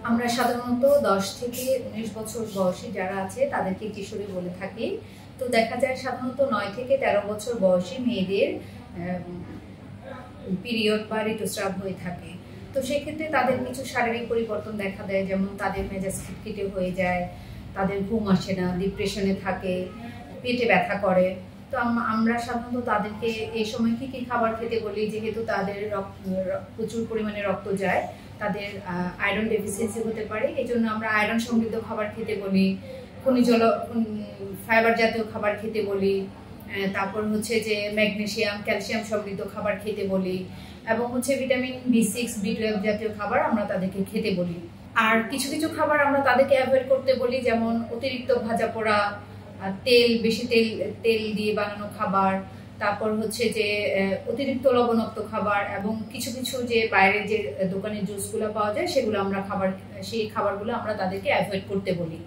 আমরা সাধারণত 10 থেকে 19 বছর বয়সী যারা আছে তাদেরকে কিশোরী বলে থাকি। তো দেখা যায় সাধারণত 9 থেকে 13 বছর বয়সী মেয়েদের পিরিয়ড বা ঋতুস্রাব হয়ে থাকে। তো সেক্ষেত্রে তাদের কিছু শারীরিক পরিবর্তন দেখা দেয়, যেমন তাদের মেজাজ খিটখিটে হয়ে যায়, তাদের ঘুম আসে না, ডিপ্রেশনে থাকে, পেটে ব্যথা করে। তো আমরা সাধারণত তাদেরকে এই সময় কি কি খাবার খেতে বলি, যেহেতু তাদের প্রচুর পরিমাণে রক্ত যায়, তাদের আয়রন ডেফিসিয়েন্সি হতে পারে। এই জন্য আমরা আয়রন সমৃদ্ধ খাবার খেতে বলি, ফাইবার জাতীয় খাবার খেতে বলি, তারপর হচ্ছে যে ম্যাগনেসিয়াম ক্যালসিয়াম সমৃদ্ধ খাবার খেতে বলি, এবং হচ্ছে ভিটামিন B6 B12 জাতীয় খাবার আমরা তাদেরকে খেতে বলি। আর কিছু কিছু খাবার আমরা তাদেরকে অ্যাভয়েড করতে বলি, যেমন অতিরিক্ত ভাজা পোড়া, বেশি তেল দিয়ে বানানো খাবার, তারপর হচ্ছে যে অতিরিক্ত লবণাক্ত খাবার, এবং কিছু কিছু যে বাইরে যে দোকানের জুসগুলো পাওয়া যায় সেই খাবারগুলো আমরা তাদেরকে অ্যাভয়েড করতে বলি।